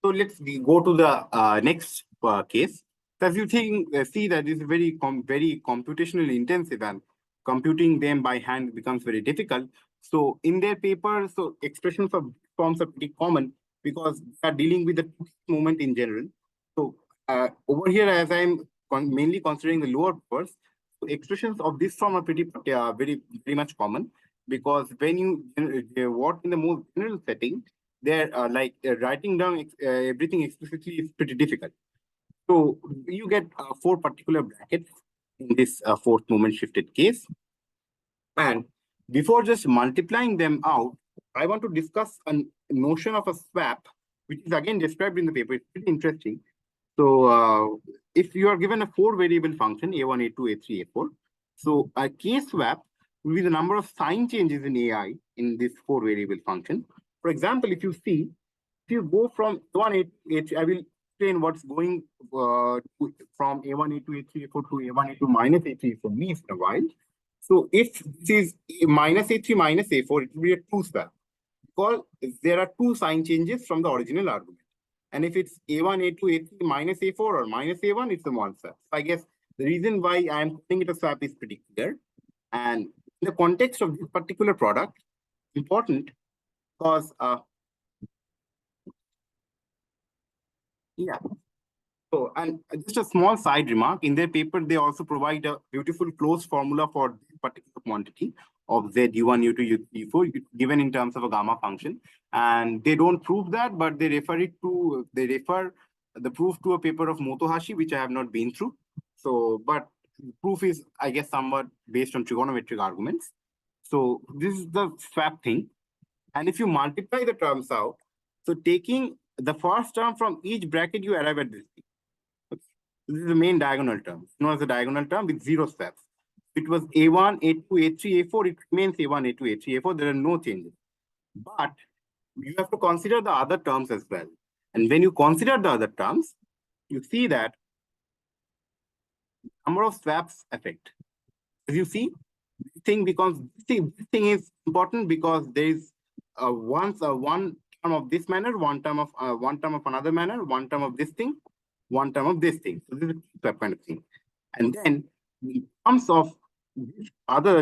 So let's go to the next case. As you see that this is very computationally intensive, and computing them by hand becomes very difficult. So in their paper, so expressions of forms are pretty common because they are dealing with the moment in general. So over here, as I'm mainly considering the lower powers, so expressions of this form are pretty very much common, because when you work in the most general setting, they're writing down everything explicitly is pretty difficult. So you get 4 particular brackets in this fourth moment shifted case. And before just multiplying them out, I want to discuss a notion of a swap, which is again described in the paper. It's pretty interesting. So if you are given a 4 variable function, a1, a2, a3, a4, so a k-swap will be the number of sign changes in AI in this 4 variable function. For example, if you see, if you go from a1, a3, I will explain what's going from a1, a2, a3, a4 to a1, a2 minus a3 for me in a while. So if this is minus a3 minus a4, it will be a 2 swap, because there are 2 sign changes from the original argument. And if it's a1, a2, a3 minus a4 or minus a1, it's a 1 swap. So I guess the reason why I am calling it a swap is pretty clear. And in the context of this particular product, important because Yeah. So, and just a small side remark, in their paper, they also provide a beautiful closed formula for this particular quantity of Z U1, U2, U3, U4, given in terms of a gamma function. And they don't prove that, but they refer the proof to a paper of Motohashi, which I have not been through. So, but proof is, I guess, somewhat based on trigonometric arguments. So this is the swap thing. And if you multiply the terms out, so taking the first term from each bracket, you arrive at this thing. This is the main diagonal term, known as a diagonal term with zero swaps. It was A1, A2, A3, A4, it remains A1, A2, A3, A4, there are no changes. But you have to consider the other terms as well. And when you consider the other terms, you see that number of swaps affect. As you see, this thing is important because there is one term of this manner, one term of another manner, one term of this thing, one term of this thing. So this is that kind of thing. And then in terms of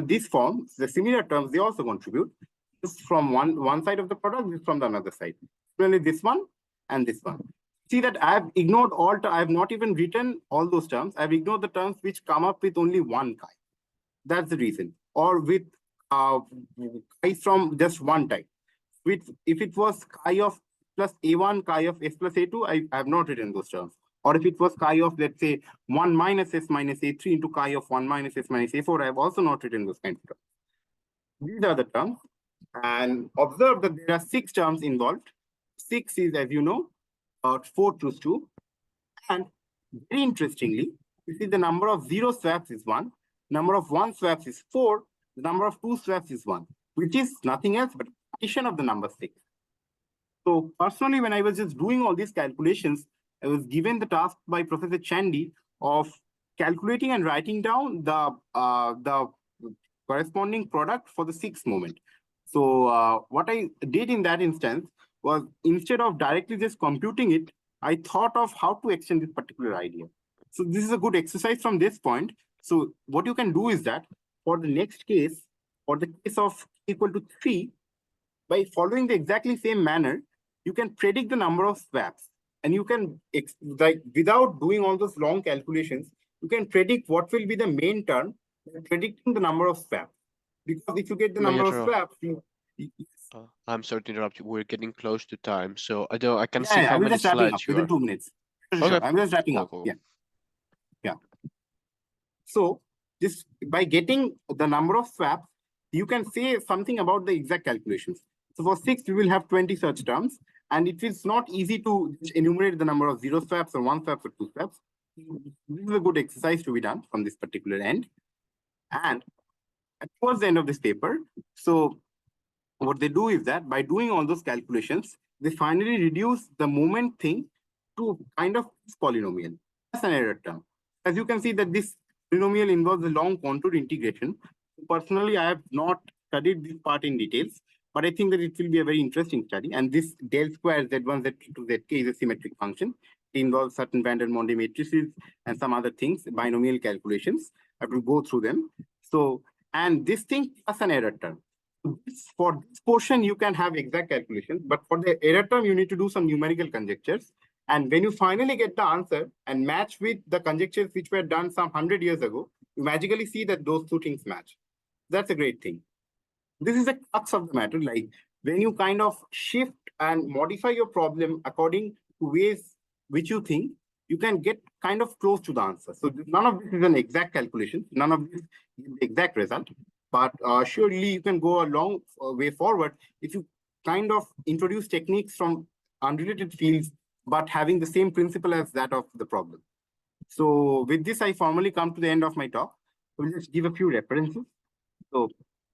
these forms, the similar terms, they also contribute. This from one side of the product, this from the another side. Similarly, this one and this one. See that I've ignored I have not even written all those terms. I've ignored the terms which come up with only one chi. That's the reason. Or with chi from just one type. If it was chi of plus A1, chi of S plus A2, I have not written those terms. Or if it was chi of, let's say, 1 minus S minus A3 into chi of 1 minus S minus A4, I have also not written those kinds of terms. These are the terms. And observe that there are 6 terms involved. 6 is, as you know, 4 choose 2. And very interestingly, you see the number of 0 swaps is 1. Number of 1 swaps is 4. The number of 2 swaps is 1, which is nothing else but addition of the number 6. So personally, when I was just doing all these calculations, I was given the task by Professor Chandy of calculating and writing down the corresponding product for the 6th moment. So what I did in that instance was, instead of directly just computing it, I thought of how to extend this particular idea. So this is a good exercise from this point. So what you can do is that for the next case, for the case of equal to 3, by following the exactly same manner, you can predict the number of swaps. And you can, like, without doing all those long calculations, you can predict what will be the main term, predicting the number of swaps. Because if you get the number of swaps, I'm sorry to interrupt you. We're getting close to time, so I can see I how will many just wrapping up slides you within are. 2 minutes. Okay. Sure. I'm just wrapping up. Cool. Yeah. So this, by getting the number of swaps, you can say something about the exact calculations. So for 6, we will have 20 such terms, and it is not easy to enumerate the number of 0 swaps or 1 swaps or 2 swaps. This is a good exercise to be done from this particular end. And towards the end of this paper, so what they do is that by doing all those calculations, they finally reduce the moment thing to kind of polynomial. That's an error term. As you can see that this polynomial involves a long contour integration. Personally, I have not studied this part in details, but I think that it will be a very interesting study. And this del square Z1, Z2, Zk is a symmetric function. It involves certain van der Monde matrices and some other things, binomial calculations. I will go through them. So, and this thing plus an error term. For this portion, you can have exact calculations, but for the error term, you need to do some numerical conjectures. And when you finally get the answer and match with the conjectures which were done some 100 years ago, you magically see that those 2 things match. That's a great thing. This is the crux of the matter. Like, when you kind of shift and modify your problem according to ways which you think, you can get kind of close to the answer. So none of this is an exact calculation. None of this is the exact result. But surely you can go a long way forward if you kind of introduce techniques from unrelated fields, but having the same principle as that of the problem. So with this, I formally come to the end of my talk. We'll just give a few references. So,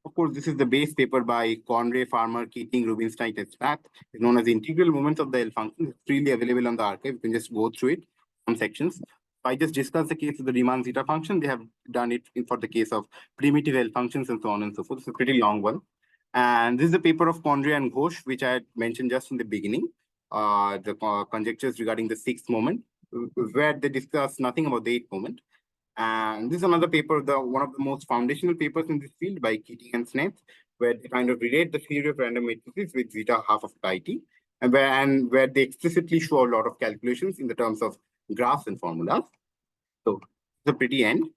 of course, this is the base paper by Conway, Farmer, Keating, Rubinstein, and Strath. It's known as Integral Moments of the L function. It's freely available on the archive. You can just go through it, some sections. I just discussed the case of the Riemann zeta function. They have done it for the case of primitive L functions and so on and so forth. It's a pretty long one. And this is the paper of Conway and Ghosh, which I had mentioned just in the beginning, the conjectures regarding the 6th moment, where they discuss nothing about the 8th moment. And this is another paper, one of the most foundational papers in this field by Keating and Smith, where they kind of relate the theory of random matrices with zeta half of pi t. and where they explicitly show a lot of calculations in the terms of graphs and formulas. So the pretty end.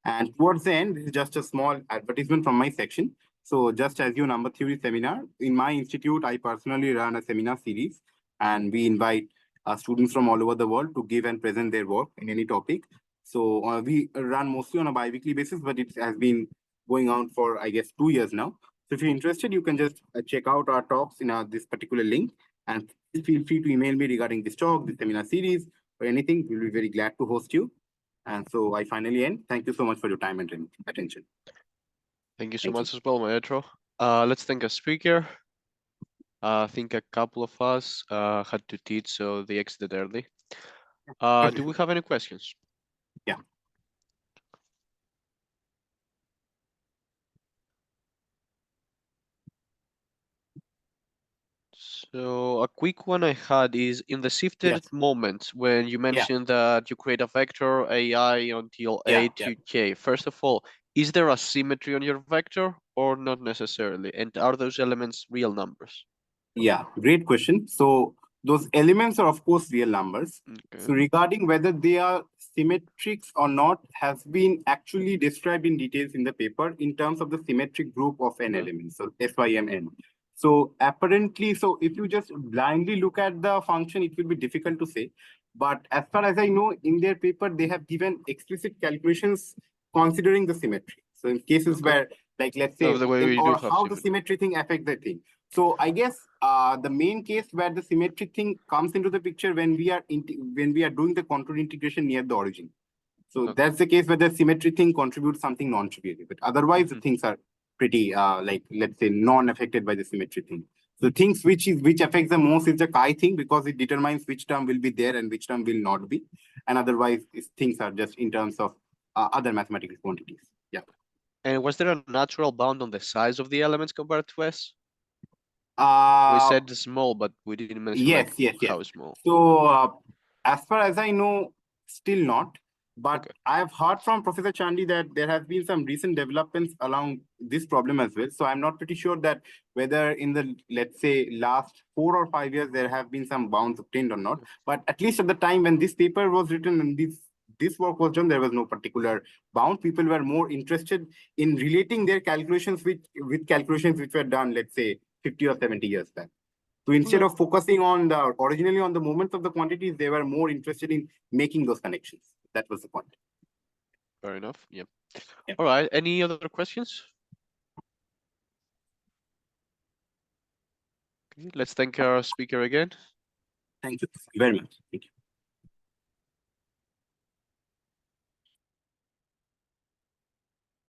And towards the end, this is just a small advertisement from my section. So just as you number theory seminar, in my institute, I personally run a seminar series, and we invite students from all over the world to give and present their work in any topic. So we run mostly on a bi-weekly basis, but it has been going on for, I guess, 2 years now. So if you're interested, you can just check out our talks in this particular link, and feel free to email me regarding this talk, the seminar series, or anything. We'll be very glad to host you. And so I finally end. Thank you so much for your time and attention. Thank you so Thank you. much as well, Maitreyo. Let's thank a speaker. I think a couple of us had to teach, so they exited early. Do we have any questions? Yeah. So a quick one I had is in the shifted Yes. moment when you mentioned that you create a vector AI until A to K. First of all, is there a symmetry on your vector or not necessarily? And are those elements real numbers? Yeah, great question. So those elements are, of course, real numbers. Okay. So regarding whether they are symmetrics or not has been actually described in details in the paper in terms of the symmetric group of n elements, so SYMN. So apparently, so if you just blindly look at the function, it will be difficult to say. But as far as I know, in their paper, they have given explicit calculations considering the symmetry. So in cases where, like, let's say, the way we do have how the symmetry. symmetry thing affects the thing. So I guess the main case where the symmetric thing comes into the picture when we are doing the contour integration near the origin. So that's the case where the symmetry thing contributes something non-trivial. But otherwise, the things are pretty like, let's say, non-affected by the symmetry thing. So things which affects the most is the chi thing, because it determines which term will be there and which term will not be. And otherwise, things are just in terms of other mathematical quantities. Yeah. And was there a natural bound on the size of the elements compared to S? We Uh, said small, but we didn't mention yes. how small. So as far as I know, still not. But Okay. I have heard from Professor Chandy that there have been some recent developments along this problem as well. So I'm not pretty sure that whether in the, let's say, last 4 or 5 years, there have been some bounds obtained or not. But at least at the time when this paper was written and this work was done, there was no particular bound. People were more interested in relating their calculations with calculations which were done, let's say, 50 or 70 years back. So instead of focusing on originally on the moments of the quantities, they were more interested in making those connections. That was the point. Fair enough. Yeah. Yeah. All right. Any other questions? Okay, let's thank our speaker again. Thank you very much. Thank you.